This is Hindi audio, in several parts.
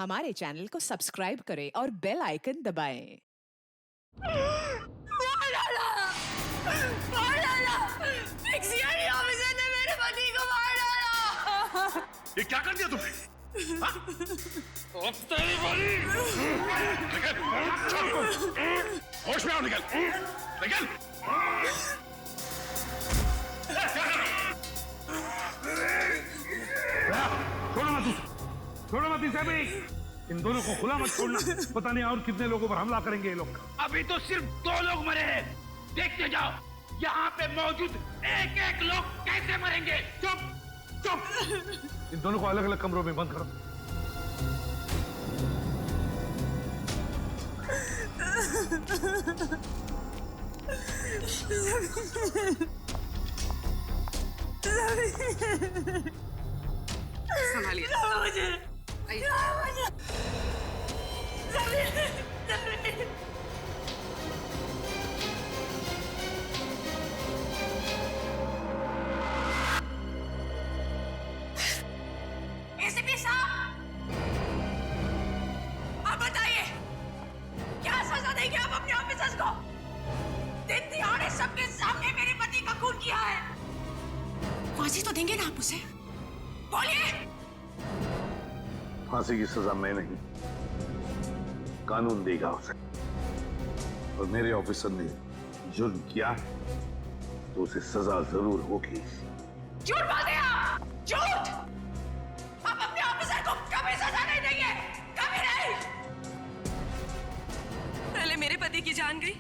हमारे चैनल को सब्सक्राइब करें और बेल आइकन दबाएं। मार डाला! एक सीआईडी ऑफिसर ने मेरे पति को मार डाला! ये क्या कर दिया तुमने? तेरी बड़ी! निकल! होश में आओ, निकल! निकल! छोड़ो मत इसे भी। इन दोनों को खुला मत छोड़ना, पता नहीं और कितने लोगों पर हमला करेंगे ये लोग। अभी तो सिर्फ 2 लोग मरे हैं, देखते जाओ यहाँ पे मौजूद एक एक लोग कैसे मरेंगे। चुप चुप, इन दोनों को अलग अलग कमरों में बंद करो। संभालिए मुझे। एसीपी साहब, आप बताइए क्या सजा देंगे आप अपने ऑफिसर्स को? दिन दिहाड़े सबके सामने मेरे पति का खून किया है, फांसी तो देंगे ना आप उसे? बोलिए। फांसी की सजा मैं नहीं, कानून देगा उसे। और मेरे ऑफिसर ने जुर्म किया तो उसे सजा जरूर होगी। झूठ बोलते हैं आप! झूठ! आप अपने ऑफिसर को कभी सजा नहीं देंगे, कभी नहीं। पहले मेरे पति की जान गई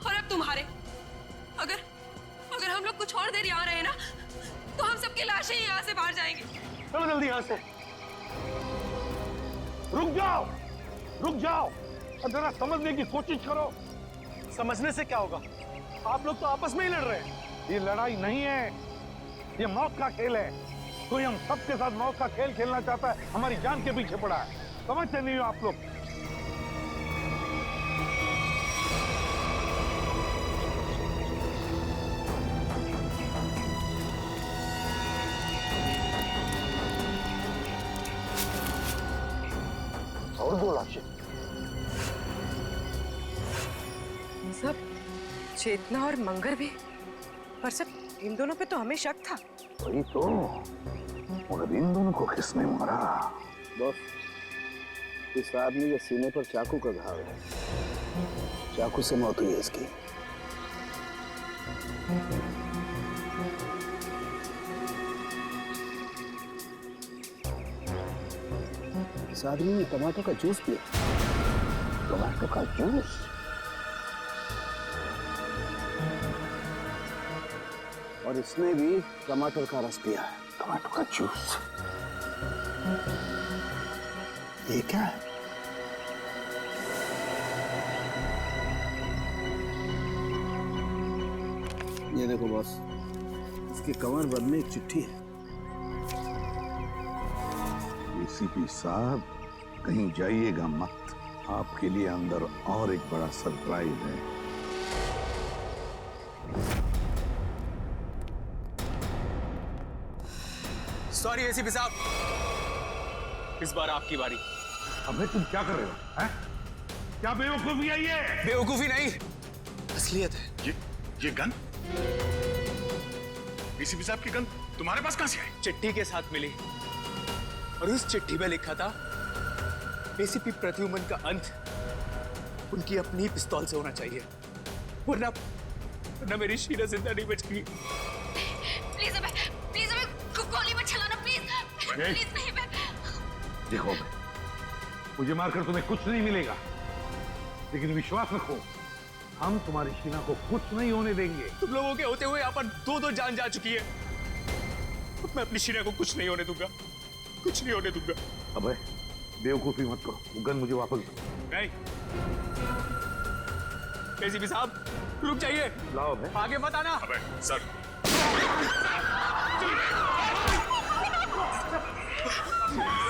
और अब तुम्हारे। अगर हम लोग कुछ और देर यहाँ रहे ना, तो हम सबकी लाशें यहाँ से बाहर जाएंगी। चलो जल्दी यहाँ से। रुक जाओ, रुक जाओ और जरा समझने की कोशिश करो। समझने से क्या होगा? आप लोग तो आपस में ही लड़ रहे हैं। ये लड़ाई नहीं है, ये मौत का खेल है। कोई हम सबके साथ मौत का खेल खेलना चाहता है, हमारी जान के पीछे पड़ा है। समझते नहीं हो आप लोग? और 2 लाशें। सब चेतना और मंगर भी, पर सर इन दोनों पे तो हमें शक था। वही तो, मगर इन दोनों को किसने मारा? बॉस, इस आदमी के सीने पर चाकू का घाव है, चाकू से मौत हुई है इसकी। इस आदमी ने टमाटो का जूस पिया। टमाटो का जूस? और इसने भी टमाटर का रस पिया है। टमाटो का जूस? ये क्या है? ये देखो बॉस, इसके कमर बंद में एक चिट्ठी है। एसीपी साहब, कहीं जाइएगा मत, आपके लिए अंदर और एक बड़ा सरप्राइज है। सॉरी एसीपी साहब, इस बार आपकी बारी। अबे तुम क्या कर रहे हो? हैं? क्या बेवकूफी है ये? बेवकूफी नहीं, असलियत है। ये गन? एसीपी साहब की गन तुम्हारे पास कहां से आई? चिट्ठी के साथ मिली और उस चिट्ठी में लिखा था एसीपी प्रद्युमन का अंत उनकी अपनी पिस्तौल से होना चाहिए, वरना मेरी शीरा जिंदा नहीं बचेगी। प्लीज हमें गोली मत चलाना, प्लीज नहीं। मैं देखो, मुझे मारकर तुम्हें कुछ नहीं मिलेगा, लेकिन विश्वास रखो, हम तुम्हारी शीना को कुछ नहीं होने देंगे। तुम लोगों के होते हुए यहाँ पर 2 जान जा चुकी है। मैं अपनी शीना को कुछ नहीं होने दूंगा, कुछ नहीं होने दूंगा। अबे बेवकूफी मत करो, वो गन मुझे वापस दो। नहीं एसीपी साहब, रुक जाइए। लाओ बे। आगे मत आना। अबे सर,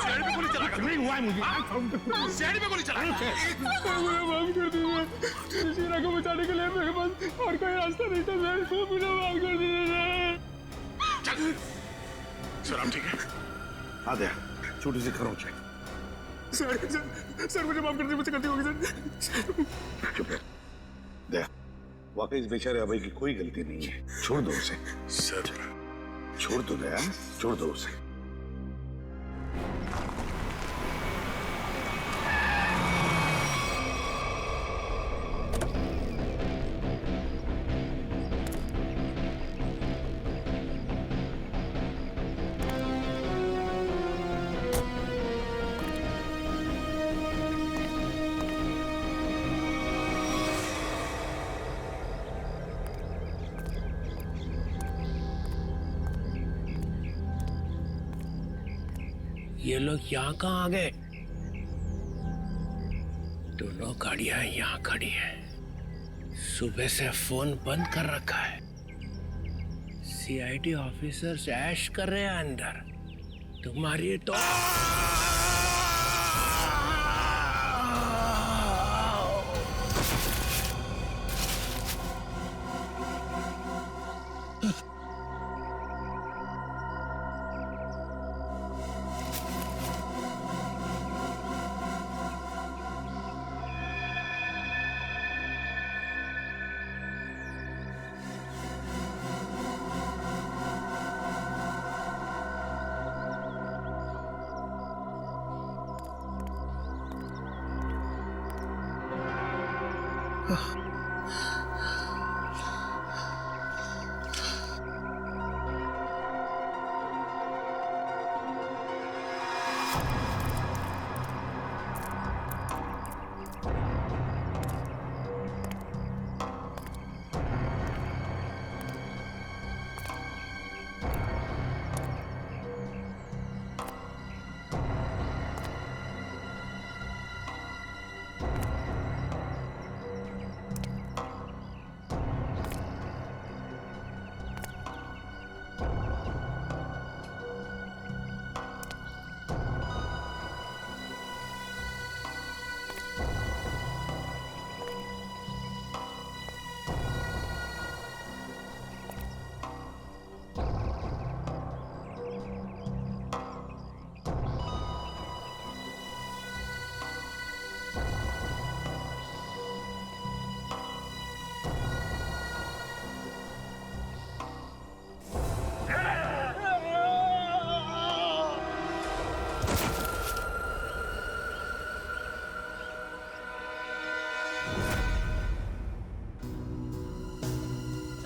शेड पे गोली चला। नहीं हुआ है मुझे। शेड पे गोली चला। माफ कर दीजिए, शीरा को बचाने के लिए मेरे पास और कोई रास्ता नहीं था सर, मुझे माफ कर दीजिए। सर आप ठीक है? आ गया, छोटी सी खरोंच है, सर मुझे माफ कर दीजिए, मुझसे गलती हो गई सर। चुप है। देख, वाकई इस बेचारे अभय की कोई गलती नहीं है। छोड़ दो उसे। सर छोड़ दो दया, छोड़ दो उसे। ये लोग यहाँ कहाँ आ गए? दोनों गाड़ियां यहाँ खड़ी हैं। सुबह से फोन बंद कर रखा है। सीआईडी ऑफिसर्स ऐश कर रहे हैं अंदर। तुम्हारी तो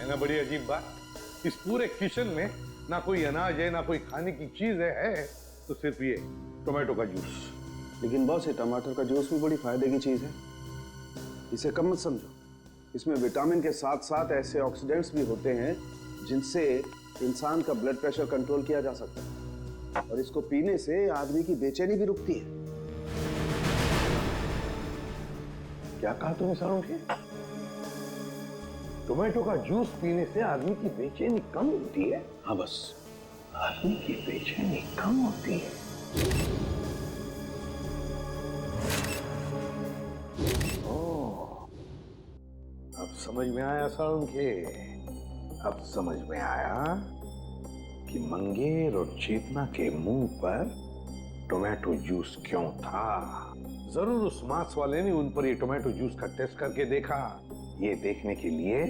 ना बड़ी अजीब बात, इस पूरे किचन में ना कोई अनाज है ना कोई खाने की चीज है तो सिर्फ ये टोमेटो का जूस। लेकिन बॉस, ये टमाटर का जूस भी बड़ी फायदे की चीज है, इसे कम मत समझो। इसमें विटामिन के साथ साथ ऐसे ऑक्सीडेंट्स भी होते हैं जिनसे इंसान का ब्लड प्रेशर कंट्रोल किया जा सकता है, और इसको पीने से आदमी की बेचैनी भी रुकती है। क्या कहा तुमने सारों के? टोमेटो का जूस पीने से आदमी की बेचैनी कम होती है? हाँ बस, आदमी की बेचैनी कम होती है। ओह, अब समझ में आया सारुण के, अब समझ में आया कि मंगेर और चेतना के मुंह पर टोमेटो जूस क्यों था। जरूर उस मांस वाले ने उन पर ये टोमेटो जूस का टेस्ट करके देखा, ये देखने के लिए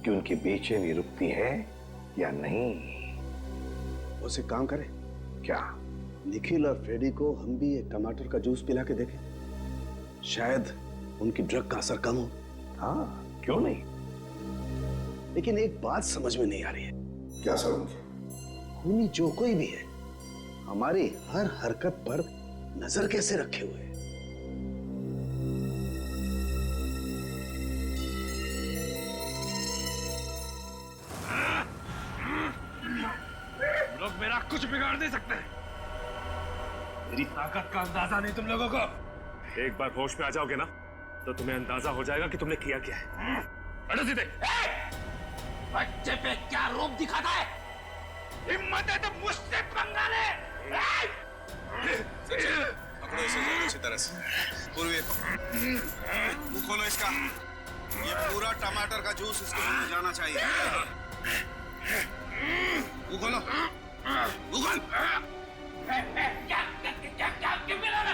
कि उनकी बेचैनी रुकती है या नहीं। उसे काम करें क्या? निखिल और फ्रेडी को हम भी एक टमाटर का जूस पिला के देखें, शायद उनकी ड्रग का असर कम हो। हाँ, क्यों नहीं। लेकिन एक बात समझ में नहीं आ रही है। क्या सारुण? खूनी जो कोई भी है हमारी हर हरकत पर नजर कैसे रखे हुए है? लोग मेरा कुछ बिगाड़ नहीं सकते। मेरी ताकत का अंदाजा नहीं तुम लोगों को। एक बार होश में आ जाओगे ना तो तुम्हें अंदाजा हो जाएगा कि तुमने किया क्या है। बैठो सीधे। बच्चे पे क्या रूप दिखाता है? हिम्मत है तो मुझसे पंगा ले। पकड़ो इसे अच्छी तरह से। पूर्वी मुंह खोलो इसका। ये पूरा टमाटर का जूस इसको मुंह में जाना चाहिए। मुंह खोलो। मुंह खोल। क्या मिला ना?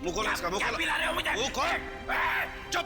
मुंह खोलो इसका, मुंह क्या खोलो। पिला रहे हो मुझे? मुंह खोल। चुप।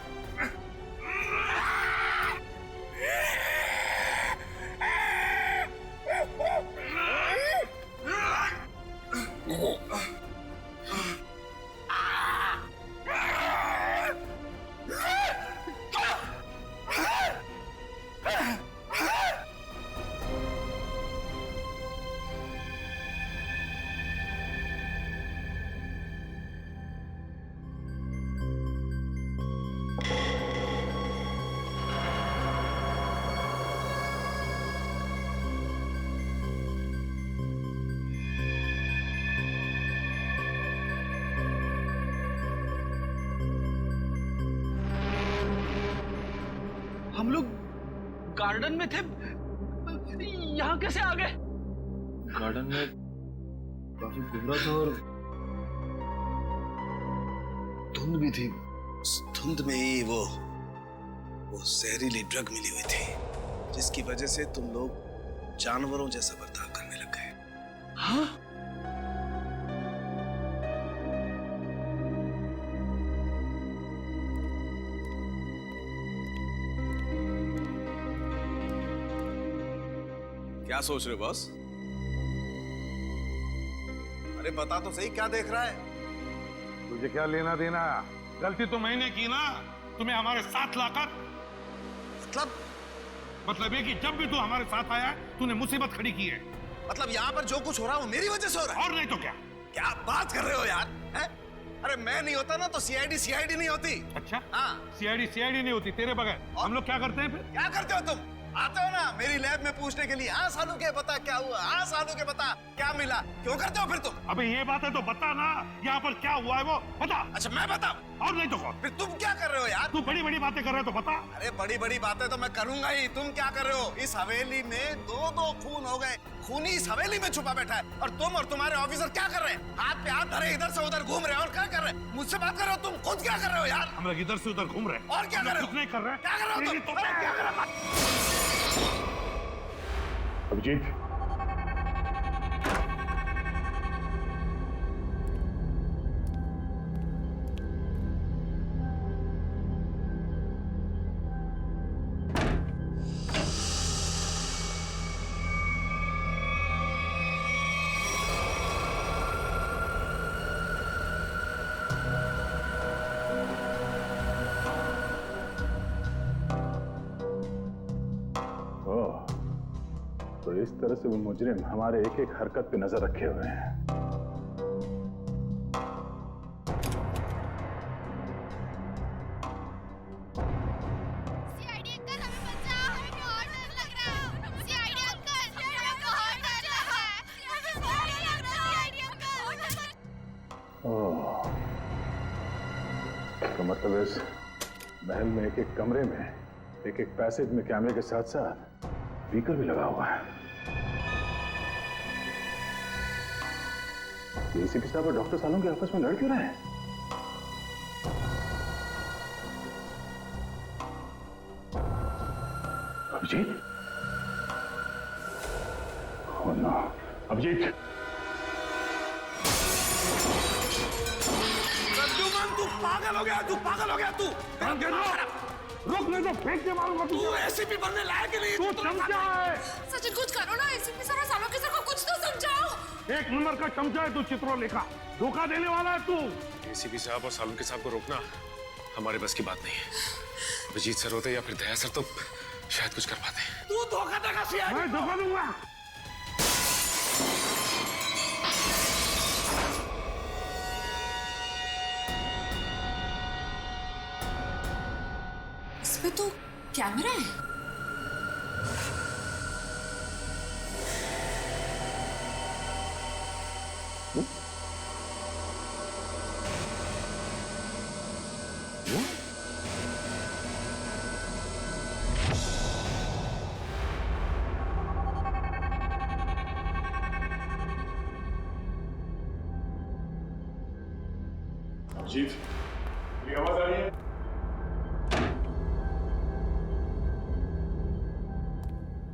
हम लोग गार्डन में थे, यहाँ कैसे आ गए? गार्डन में काफी कोहरा था और धुंध भी थी। उस धुंध में ही वो जहरीली ड्रग मिली हुई थी, जिसकी वजह से तुम लोग जानवरों जैसा बर्ताव करने लग गए। हाँ? क्या सोच रहे हो बॉस? अरे बता तो सही, क्या देख रहा है? तुझे क्या लेना देना? गलती तो मैंने की ना, तुम्हें हमारे साथ लाकर। मतलब ये कि जब भी तू हमारे साथ आया तूने मुसीबत खड़ी की है। मतलब यहाँ पर जो कुछ हो रहा है वो मेरी वजह से हो रहा है? और नहीं तो क्या? क्या बात कर रहे हो यार? है? अरे मैं नहीं होता ना तो सीआईडी नहीं होती। अच्छा? हाँ। सीआईडी नहीं होती तेरे बगैर। हम लोग क्या करते हैं फिर? क्या करते हो तुम? आते हो ना मेरी लैब में पूछने के लिए, हाँ सालू के बता क्या हुआ, हाँ सालू के बता क्या मिला। क्यों करते हो फिर तुम? अबे ये बात है तो बता ना, यहाँ पर क्या हुआ है वो बता। अच्छा मैं बताऊं? और नहीं तो कौन? फिर तुम क्या कर रहे हो यार? तू बड़ी बड़ी बातें कर रहे हो तो बता। अरे बड़ी बड़ी बातें तो मैं करूंगा ही, तुम क्या कर रहे हो? इस हवेली में दो खून हो गए, खूनी इस हवेली में छुपा बैठा है, और तुम और तुम्हारे ऑफिसर क्या कर रहे हैं? हाथ पे हाथ धरे इधर से उधर घूम रहे हैं, और क्या कर रहे हैं? मुझसे बात कर रहे हो? तुम खुद क्या कर रहे हो यार? हम लोग इधर से उधर घूम रहे हैं। और क्या कर रहे हो? कुछ नहीं कर रहे हैं। क्या कर रहे हो तुम? अरे क्या कर रहे हो? अभिजीत, तो इस तरह से वो मुजरिम हमारे एक एक हरकत पे नजर रखे हुए हैं। सीआईडी अंकल हमें बचाओ, हमें बहुत डर लग रहा है। सीआईडी अंकल हमें बहुत डर लग रहा है। CID uncle. ओह, तो मतलब इस महल में एक एक कमरे में एक एक पैसेज में कैमरे के साथ साथ स्पीकर भी लगा हुआ है। एसीपी साहब और डॉक्टर सालों के आपस में लड़ क्यों रहे हैं? अभिजीत? Oh no, Abhijeet! प्रद्युमन तू पागल हो गया, तू पागल हो गया तू! रुक नहीं तो फेंक के मारूंगा तू एसीपी बनने लायक ही नहीं। तू चमचा है। सचिन कुछ करो ना, एसीपी सर और सालों के सर को कुछ तो समझाओ। एक नंबर का चमचा है तू, चित्रोलेखा। धोखा देने वाला है तू। एसीपी साहब और सालुंके साहब को रोकना हमारे बस की बात नहीं है। अभिजीत सर होते या फिर दया सर तो शायद कुछ कर पाते। तू धोखा देगा सीआईडी? मैं धोखा दूंगा। इसमें तो कैमरा है। अभिजीत, मेरी आवाज आ रही है?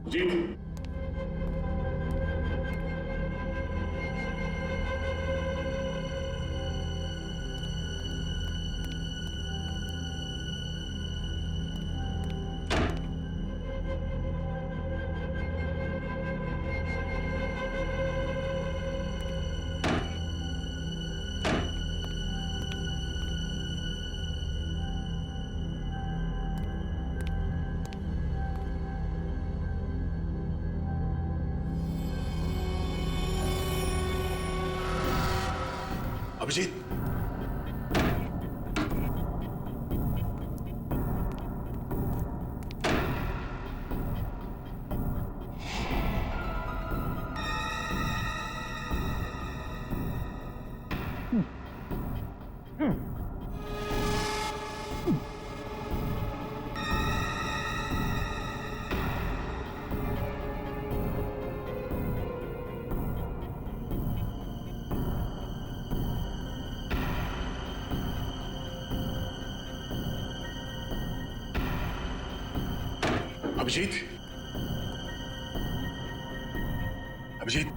अभिजीत, अभिजीत, अभिजीत, अभिजीत,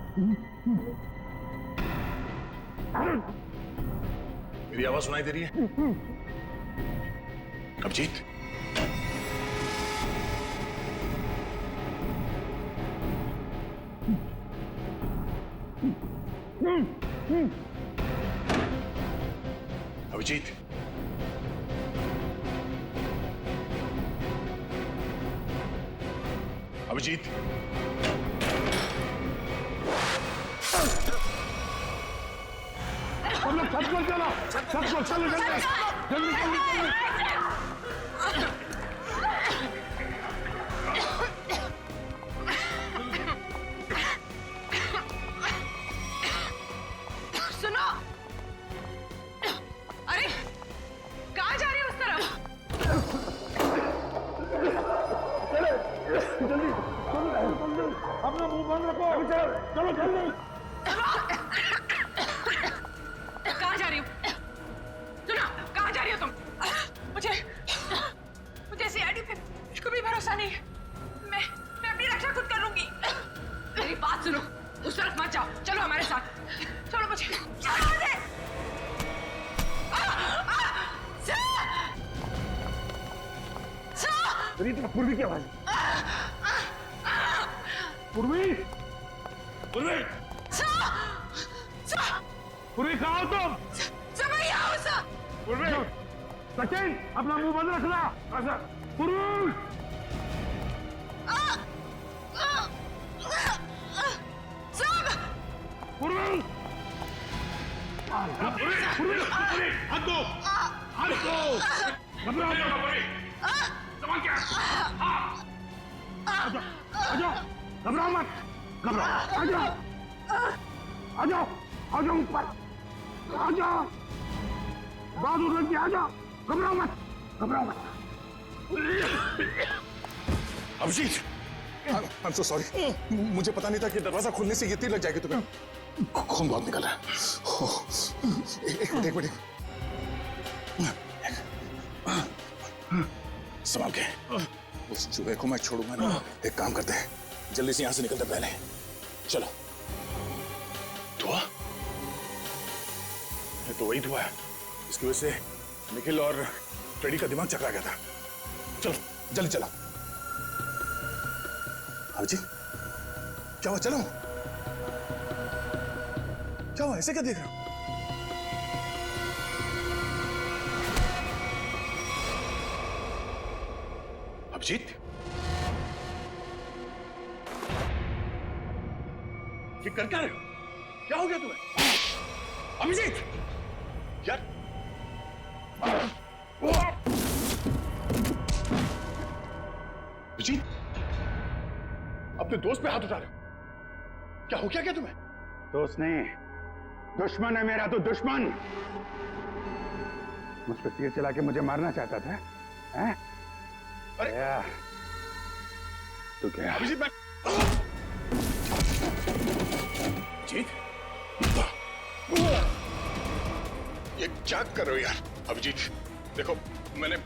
मेरी आवाज सुनाई दे रही है? अभिजीत, अभिजीत, अभिजीत, हम लोग छत पर चलो, छत पर चलो, जल्दी जल्दी जल्दी जल्दी। सुनो, अरे कहाँ जा रही हो उस तरफ? जल्दी अपना मुंह बंद रखो। चलो जल्दी। कहाँ जा रही हो? सुनो, कहाँ जा रही हो तुम? मुझे सीआईडी पे बिल्कुल भी भरोसा नहीं है। मैं अपनी रक्षा खुद कर लूंगी। मेरी बात सुनो, उस तरफ मत जाओ, चलो हमारे साथ। छोड़ो मुझे, छोड़ो मुझे। पूर्वी की आवाज। पूर्वी, पूर्वी, पूर्वी कहाँ हो तुम? पूर्वी, सचिन अपना मुंह बंद रखना। पूर्वी, पूर्वी, पूर्वी, हाथ दो, हाथ दो, घबराओ मत। सवाल क्या? आजाओ, घबराओ मत, घबराओ, आजाओ, आजाओ, आजाओ ऊपर, आजाओ, बहादुर लड़की आजाओ, घबराओ मत, घबराओ मत। Abhijit, I'm so sorry. मुझे पता नहीं था कि दरवाजा खोलने से ये तीर लग जाएगी तुम्हें। खून बहुत निकल रहा है। एक मिनट। संभाल के। उस चूहे को मैं छोड़ूंगा ना। एक काम करते हैं, जल्दी से यहाँ से निकलते पहले। चलो। धुआं? ये तो वही धुआं है। इसकी वजह से निखिल और फ्रेडी का दिमाग चकरा गया था। चलो, जल्दी चला। अभिजीत, क्या हुआ? चलो। क्या हुआ? ऐसे क्या देख रहे हो? अभिजीत, ये कर क्या रहे हो? क्या हो गया तुम्हें? अभिजीत, यार, अभिजीत, अपने दोस्त पे हाथ उठा रहे हो? क्या हो क्या तुम्हें? दोस्त नहीं, दुश्मन है मेरा तो दुश्मन। मुझ पर तीर चला के मुझे मारना चाहता था, हैं? अरे तो क्या? अभिजीत, मैं अभिजीत, ये क्या कर रहे हो यार? अभिजीत, देखो मैंने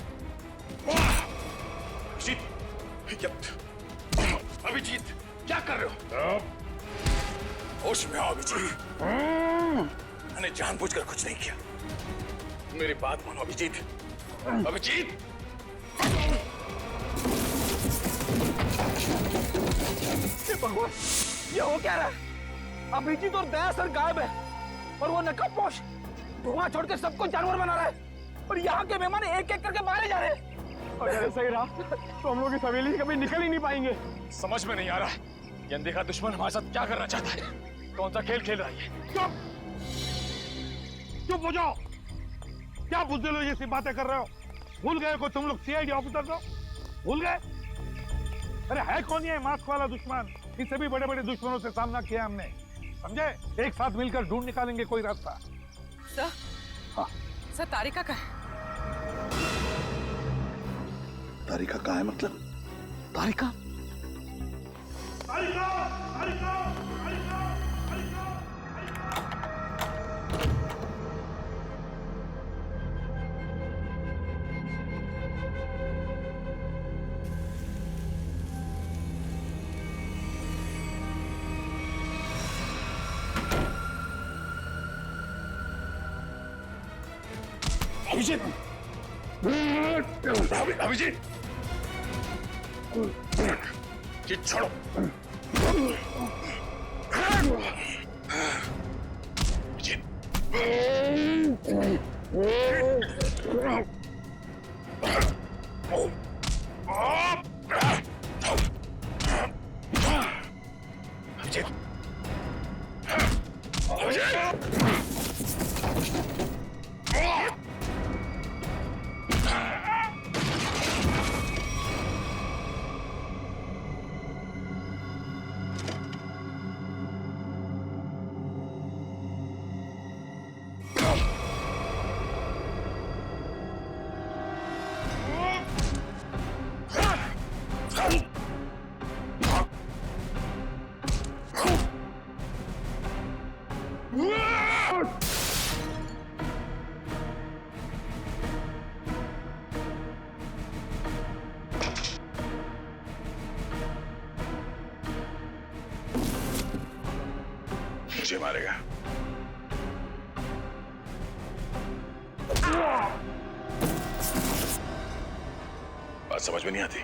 अभिजीत, क्या कर रहे हो? होश में आओ अभिजीत। मैंने जानबूझकर कुछ नहीं किया। मेरी बात मानो अभिजीत। अभिजीत, भगवान, ये हो क्या रहा है? अभिजीत और दया सर गायब है और वो नकाबपोश धुआं छोड़ के सबको जानवर बना रहा है और यहाँ के मेहमान एक एक करके मारे जा रहे हैं। अगर ऐसा ही रहा तो हम लोग इस हवेली से कभी निकल ही नहीं पाएंगे। समझ में नहीं आ रहा ये अनदेखा दुश्मन हमारे साथ क्या करना चाहता है। कौन सा खेल खेल रहा है? चुप हो जाओ। क्या बुज़दिल जैसी बातें कर रहे हो? भूल गए को तुम लोग सीआईडी ऑफिसर हो? भूल गए? अरे है कौन ये मास्क वाला दुश्मन? इससे भी बड़े बड़े दुश्मनों से सामना किया हमने, समझे? एक साथ मिलकर ढूंढ निकालेंगे कोई रास्ता। सर, हाँ सर तारिका का है। तारिका कहाँ है? मतलब तारिका? तारिका, तारिका, तारिका, तारिका, अभिजीत, अभिजीत, ये छोड़ो। मुझे मारेगा। बात समझ में नहीं आती।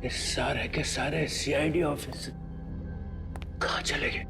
ये सारे के सारे सीआईडी ऑफिस कहाँ चले गए?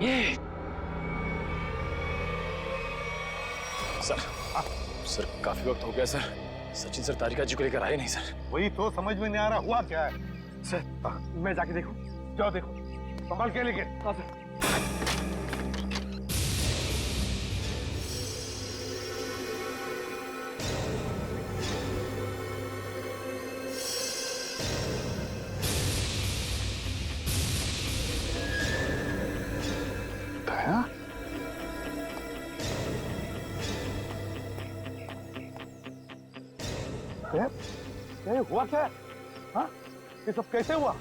ये सर काफी वक्त हो गया सर। सचिन सर तारिका जी को लेकर आए नहीं सर। वही तो समझ में नहीं आ रहा हुआ क्या है। सर मैं जाके देखूं? जाओ देखो, संभाल के लेके। हाँ सर। हुआ क्या? हाँ? ये सब कैसे हुआ?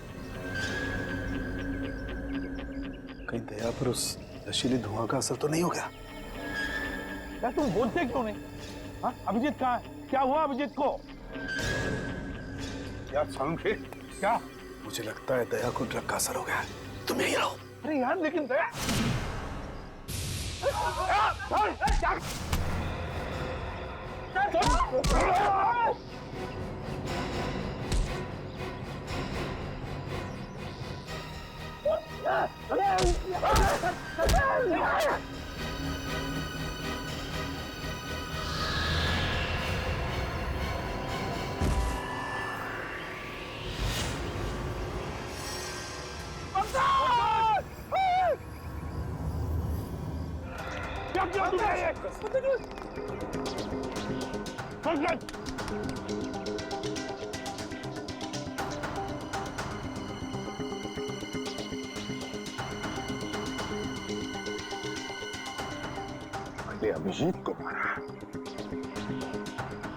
कहीं दया पर उस नशीली धुआं का असर तो नहीं हो गया? क्या तुम बोलते क्यों नहीं? हाँ? अभिजीत कहाँ है? क्या हुआ अभिजीत को? यार सांखे, क्या? मुझे लगता है दया को ड्रग का असर हो गया है। तुम यहीं रहो। अरे यार लेकिन दया पहले अभिजीत को मारा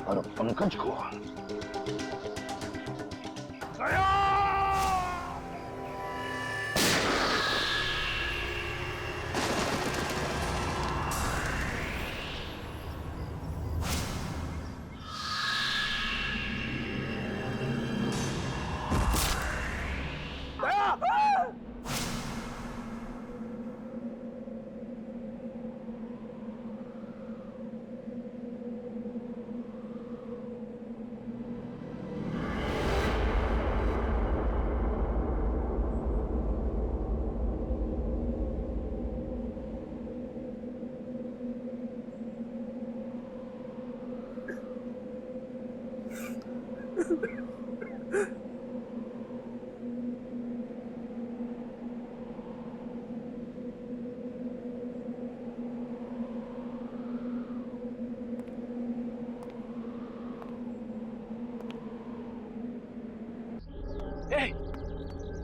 और पंकज को।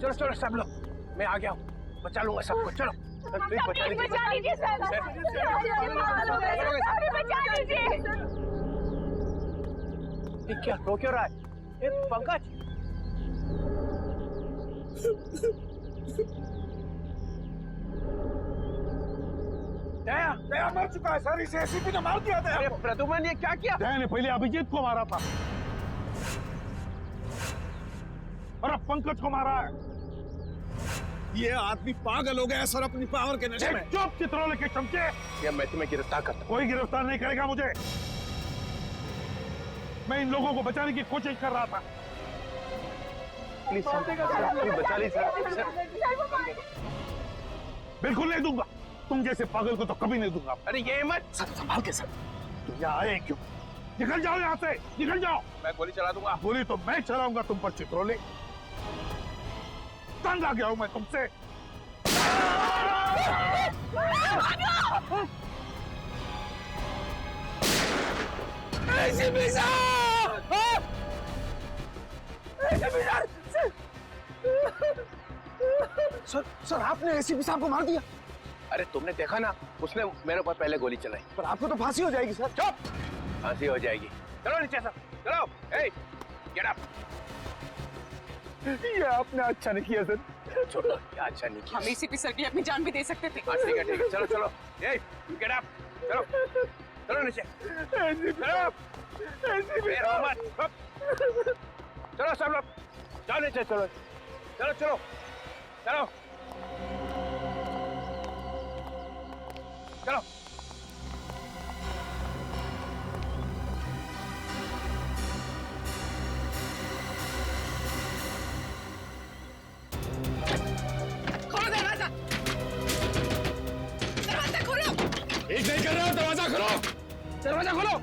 चलो चलो सब लोग, मैं आ गया हूँ, बचा लूंगा सबको। चलो प्लीज बचा लीजिए सर। ये क्या रो क्यों रहा है? पंकज दया दया मर चुका है सर, इसे एसीपी ने मार दिया था। प्रद्युमन ये क्या किया? दया ने पहले अभिजीत को मारा था और अब पंकज को मारा है। ये आदमी पागल हो गया सर अपनी पावर के नशे में। चुप चित्रोले के चमचे। ये मैं तुम्हें गिरफ्तार करता हूँ। कोई गिरफ्तार नहीं करेगा मुझे। मैं इन लोगों को बचाने की कोशिश कर रहा था। प्लीज बचा लीजिए सर। बिल्कुल नहीं दूंगा, तुम जैसे पागल को तो कभी नहीं दूंगा। अरे ये मत सर, संभाल के सर। तुम यहाँ आए क्यों? निकल जाओ यहाँ से, निकल जाओ। मैं गोली चला दूंगा। गोली तो मैं चलाऊंगा तुम पर चित्रोले। तंग आ गया हूं मैं तुमसे। सर सर आपने एसीपी साहब को मार दिया। अरे तुमने देखा ना, उसने मेरे ऊपर पहले गोली चलाई। पर आपको तो फांसी हो जाएगी सर। चुप, फांसी हो जाएगी। चलो नीचे सर, चलो। Get up. ये आपने अच्छा नहीं किया सर। छोड़ो, क्या अच्छा नहीं किया। हम एसीपी सर की अपनी जान भी दे सकते थे। ठीक है ठीक है, चलो चलो। गेट अप, चलो चलो नीचे, चलो। चलो सब लोग, चलो नीचे, चलो चलो चलो चलो चलो। एक नहीं कर रहा हूं, दरवाजा खोलो, दरवाजा खोलो।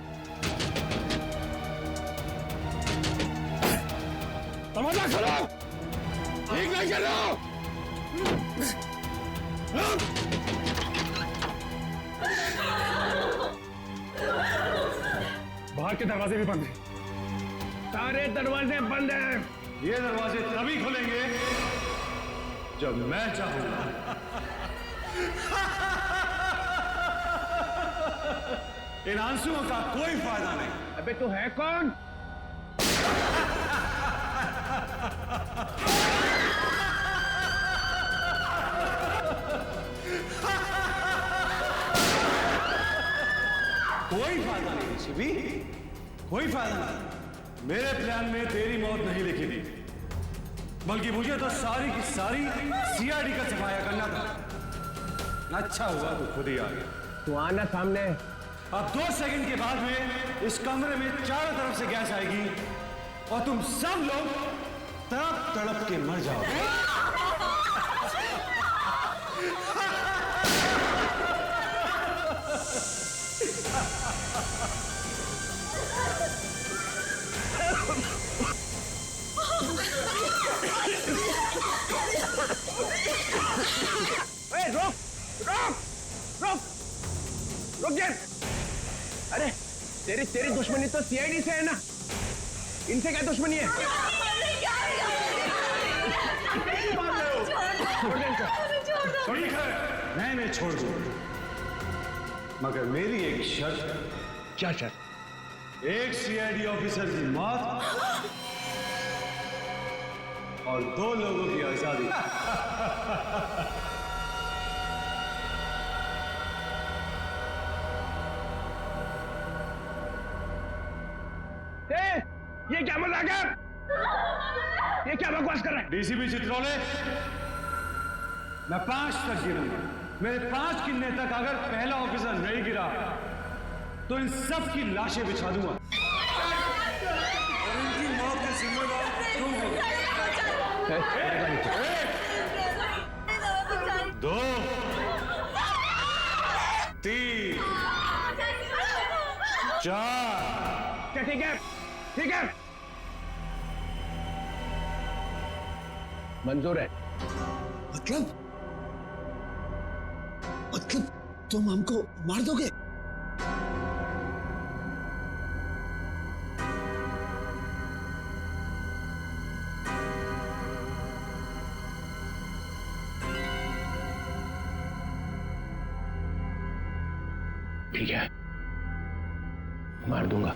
दरवाजा खोलो। एक नहीं कर रहा हूं। बाहर के दरवाजे भी बंद हैं। सारे दरवाजे बंद हैं। ये दरवाजे तभी खुलेंगे जब मैं चाहूंगा। इन आंसुओं का कोई फायदा नहीं। अबे तू है कौन? कोई फायदा नहीं शिवी, कोई फायदा नहीं। मेरे प्लान में तेरी मौत नहीं लिखी थी, बल्कि मुझे तो सारी की सारी सीआईडी का सफाया करना था। अच्छा हुआ तू खुद ही आ गया। तू आना सामने। अब 2 सेकंड के बाद में इस कमरे में चारों तरफ से गैस आएगी और तुम सब लोग तड़प तड़प के मर जाओगे। रुक रुक रुक रुक जा। अरे तेरी दुश्मनी तो सीआईडी से है ना, इनसे क्या दुश्मनी है? ठीक है, मैं छोड़ दूं, मगर मेरी एक शर्त। क्या शर्त? एक सीआईडी ऑफिसर की मौत और 2 लोगों की आजादी। ये क्या मजाक है? ये क्या बकवास कर रहा है? डीसीपी चित्रोले, मैं 5 तक गिरूंगा। मेरे 5 गिनने तक अगर पहला ऑफिसर नहीं गिरा तो इन सब की लाशें बिछा दूंगा और इनकी मौत के जिम्मेदार तुम हो। 2 3 4। ठीक है, ठीक है, मंजूर है। मतलब तुम हमको मार दोगे? ठीक है, मार दूंगा।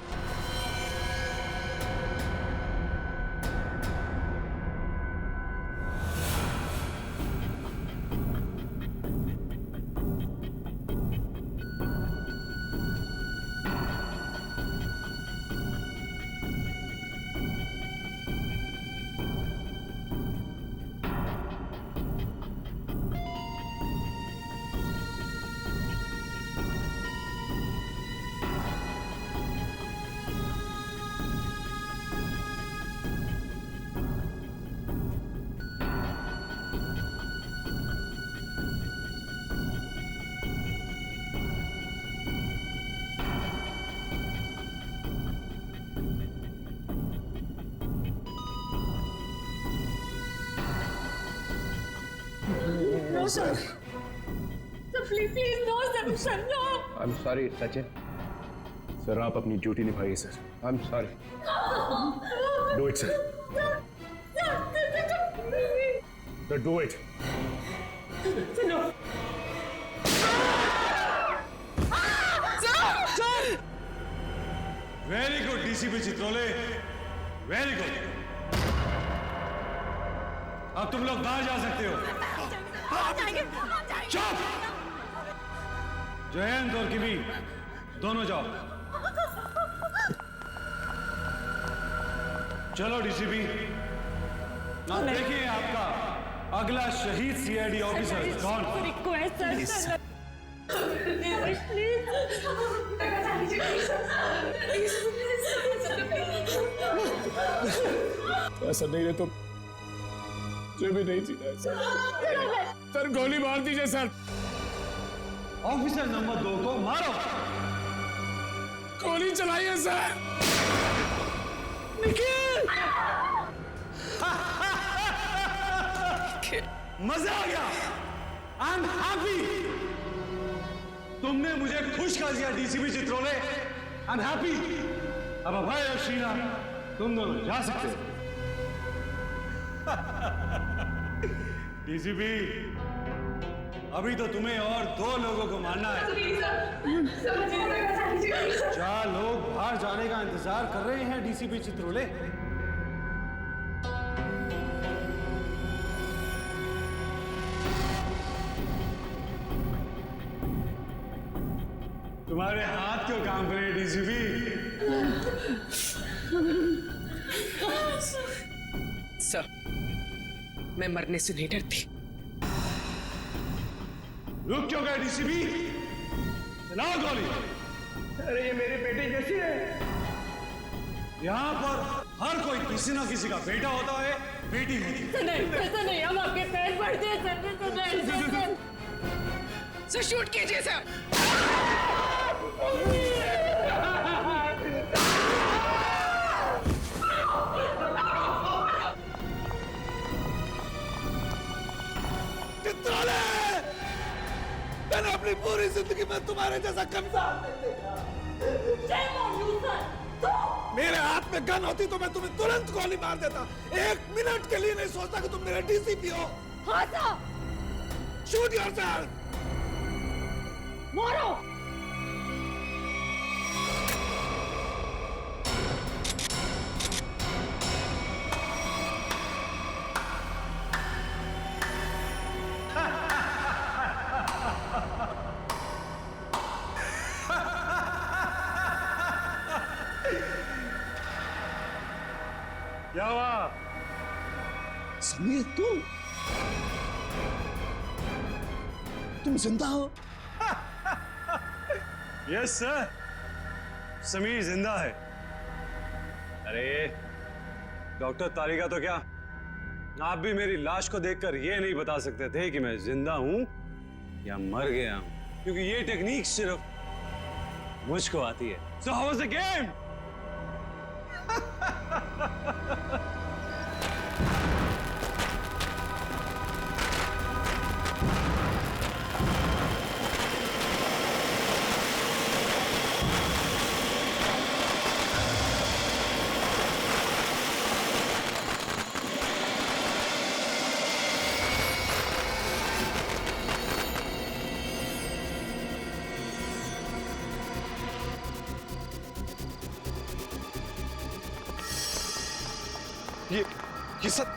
No, sir. Sir, please, no, sir, no. I'm sorry, Sachin. Sir, आप अपनी ड्यूटी निभाइए sir. I'm sorry. Do it, sir. Sir, do it. No. Very good DCP Chitrole, very good. अब तुम लोग बाहर जा सकते हो। चुप! जयंत और किमी दोनों जाओ। चलो डीसीपी, अब देखिए आपका अगला शहीद सीआईडी ऑफिसर कौन। रिक्वेस्ट सर, ऐसा नहीं है तो मुझे भी नहीं जीना है सर। सर, गोली मार दीजिए सर। ऑफिसर नंबर 2 को मारो। गोली चलाइए सर। निखिल! मजा आ गया। I am happy. तुमने मुझे खुश कर दिया DCP Chitrole. I am happy. अब अभय और शीना तुम दोनों जा सकते हो। डीसीपी, अभी तो तुम्हें और 2 लोगों को मारना है। 4 लोग बाहर जाने का इंतजार कर रहे हैं डीसीपी चित्रोले। तुम्हारे हाथ क्यों काम करे डीसीपी? सर, मैं मरने से नहीं डरती। रुक क्यों गए डीसीपी? चलाओ गोली। अरे ये मेरी बेटी जैसी है। यहाँ पर हर कोई किसी ना किसी का बेटा होता है, बेटी होती है। नहीं, ऐसा नहीं, हम आपके पैर पड़ते हैं सर। सर, शूट कीजिए सर। चित्रोले! मैंने अपनी पूरी जिंदगी में तुम्हारे जैसा कमीज़ार नहीं देखा। मेरे हाथ में गन होती तो मैं तुम्हें तुरंत गोली मार देता। 1 मिनट के लिए नहीं सोचता कि तुम मेरे डीसीपी हो। हाँ सर। Shoot yourself. मारो। क्या हुआ? समीर तुम जिंदा हो? यस सर, समीर जिंदा है। अरे डॉक्टर तारिका तो क्या, आप भी मेरी लाश को देखकर ये नहीं बता सकते थे कि मैं जिंदा हूं या मर गया हूं, क्योंकि ये टेक्निक सिर्फ मुझको आती है। So how was the game?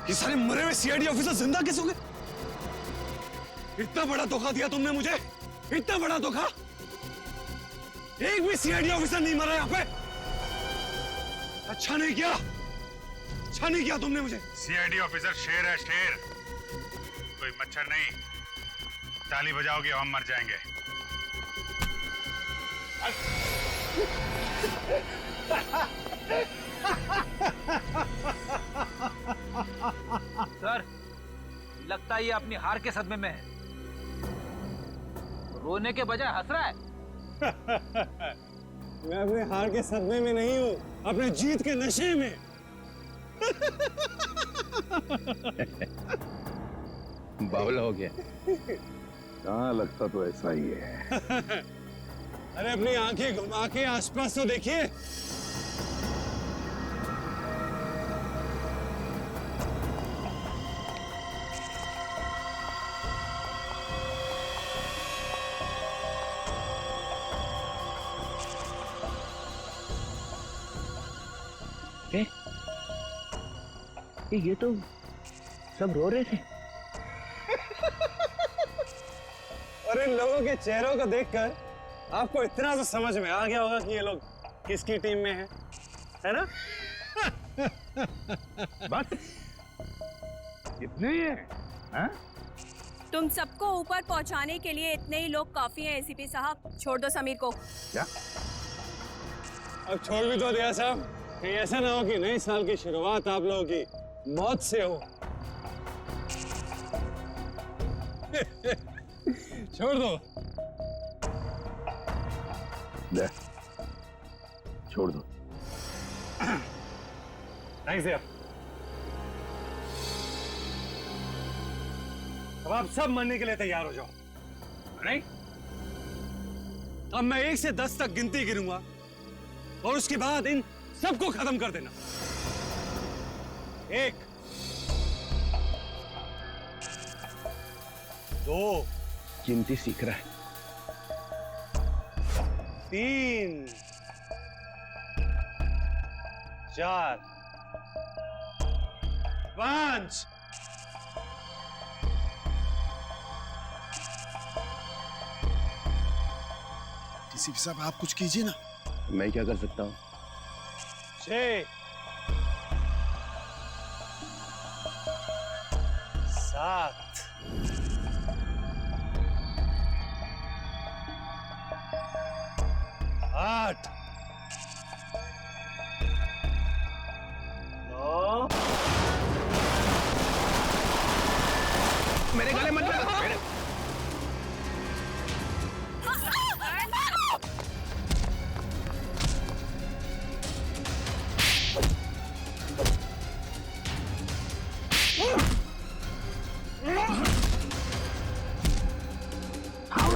ये सारे मरे हुए सीआईडी ऑफिसर जिंदा कैसे हो गए? इतना बड़ा धोखा दिया तुमने मुझे, इतना बड़ा धोखा। एक भी सीआईडी ऑफिसर नहीं मरा यहाँ पे। अच्छा नहीं किया, अच्छा नहीं किया तुमने मुझे। सीआईडी ऑफिसर शेर है, शेर, कोई मच्छर नहीं। ताली बजाओगे हम मर जाएंगे। सर, लगता है ये अपनी हार के सदमे में है। रोने के बजाय हंस रहा है। मैं अपने हार के सदमे में नहीं हूँ, अपने जीत के नशे में। बावला हो गया। हाँ, लगता तो ऐसा ही है। अरे अपनी आंखें घुमा के आसपास तो देखिए। ये तो सब रो रहे थे। और इन लोगों के चेहरों को देखकर आपको इतना तो समझ में आ गया होगा कि ये लोग किसकी टीम में हैं, है ना? बस इतने ही है, हाँ? तुम सबको ऊपर पहुंचाने के लिए इतने ही लोग काफी हैं एसीपी साहब। छोड़ दो समीर को। क्या? अब छोड़ भी तो दिया साहब, कहीं ऐसा ना हो कि नए साल की शुरुआत आप लोगों की मौत से हो। छोड़ दो। ले, छोड़ दो। थैंक्स यार। अब आप सब मरने के लिए तैयार हो जाओ, नहीं? अब मैं 1 से 10 तक गिनती गिनूंगा और उसके बाद इन सबको खत्म कर देना। 1, 2, गिनती सीख रहा है। 3, 4, 5। डीसीपी साहब, आप कुछ कीजिए ना। मैं क्या कर सकता हूँ? 6, 7, 8, 9। मेरे गले मत लगा।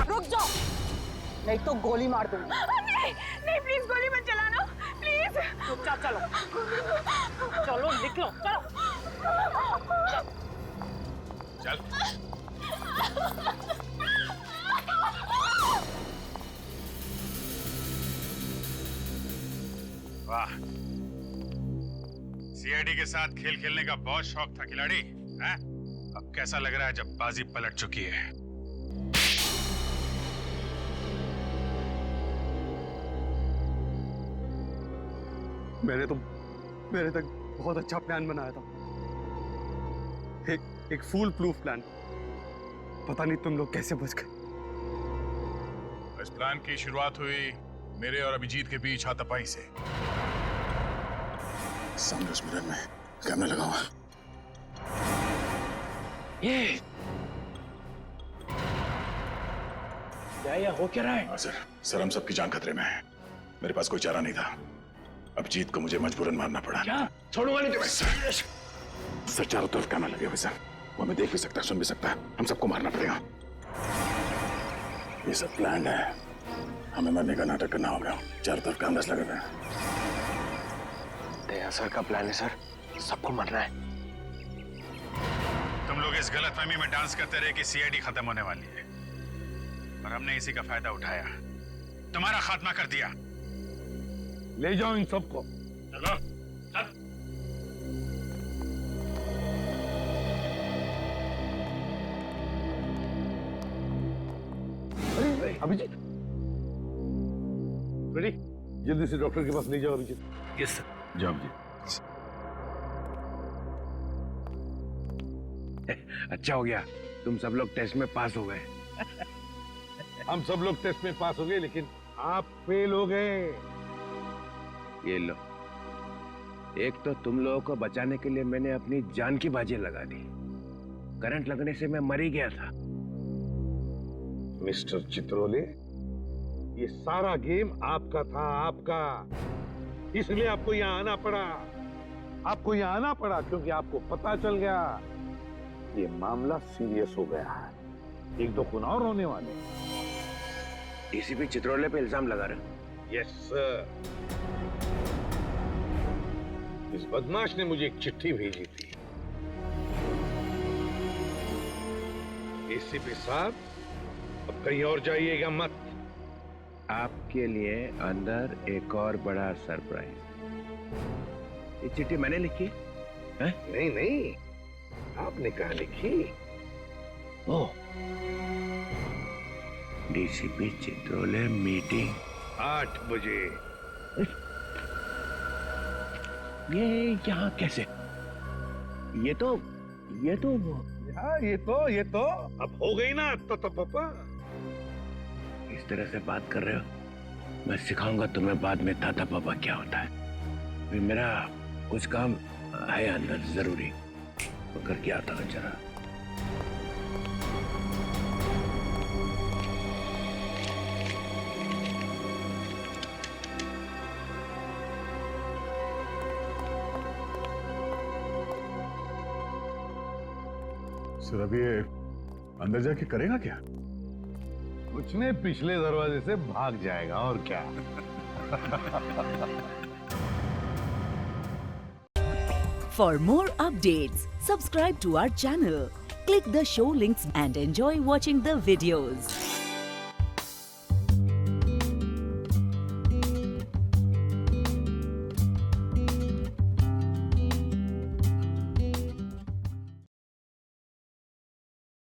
रुक जाओ, नहीं तो गोली मार दूंगी। नहीं, नहीं, प्लीज गोली मत चलाना, प्लीज। चुपचाप चलो, चलो निकलो, चलो। चल। वाह, सीआईडी के साथ खेल खेलने का बहुत शौक था खिलाड़ी, हैं? अब कैसा लग रहा है जब बाजी पलट चुकी है? मैंने तक बहुत अच्छा प्लान बनाया था, एक फूल प्रूफ प्लान। पता नहीं तुम लोग कैसे बच गए। इस प्लान की शुरुआत हुई मेरे और अभिजीत के बीच हाथापाई से। सामने उस मिरर में कैमरा लगा हुआ। ये क्या हो क्या रहा है? सर हम सबकी जान खतरे में है। मेरे पास कोई चारा नहीं था। अभिजीत को मुझे मजबूरन मारना पड़ा। क्या? छोड़ूंगा नहीं तुम्हें। सर चारों तरफ कैमरा लगे हुए सर। वो हमें देख भी सकता है, सुन भी सकता है। हम सबको मारना पड़ेगा। ये सब प्लान है। हमें मरने का नाटक करना होगा। चारों तरफ कैमरास लगे हुए हैं। दया सर का प्लान है सर, सबको मरना है। तुम लोग इस गलतफहमी में डांस करते रहे कि सीआईडी खत्म होने वाली है, और हमने इसी का फायदा उठाया, तुम्हारा खात्मा कर दिया। ले जाओ इन सबको। चलो चल। अभिजीत, रेडी? जल्दी से डॉक्टर के पास ले जाओ अभिजीत। Yes sir. जाओ अभिजीत। अच्छा हो गया तुम सब लोग टेस्ट में पास हो गए। हम सब लोग टेस्ट में पास हो गए, लेकिन आप फेल हो गए। ये लो, एक तो तुम लोगों को बचाने के लिए मैंने अपनी जान की बाजी लगा दी। करंट लगने से मैं मर ही गया था। मिस्टर चित्रोले, ये सारा गेम आपका था, आपका। इसलिए आपको यहाँ आना पड़ा। आपको यहाँ आना पड़ा क्योंकि आपको पता चल गया ये मामला सीरियस हो गया है। एक दो खून और होने वाले। डीसीपी चित्रोले पे इल्जाम लगा रहे। Yes sir. इस बदमाश ने मुझे एक चिट्ठी भेजी थी। एसीपी साहब, अब कहीं और जाइएगा मत। आपके लिए अंदर एक और बड़ा सरप्राइज। ये चिट्ठी मैंने लिखी है? नहीं नहीं, आपने कहा लिखी? ओ, डीसीपी चित्रोले मीटिंग 8 बजे। ये यहाँ कैसे? ये तो ये तो अब हो गई ना तो पापा। इस तरह से बात कर रहे हो, मैं सिखाऊंगा तुम्हें बाद में ताता पापा क्या होता है। फिर मेरा कुछ काम है अंदर जरूरी, तो करके आता हूँ जरा। सर अभी ये अंदर जाके करेगा क्या? कुछ ने पिछले दरवाजे से भाग जाएगा और क्या। For more updates, subscribe to our channel, click the show links and enjoy watching the videos.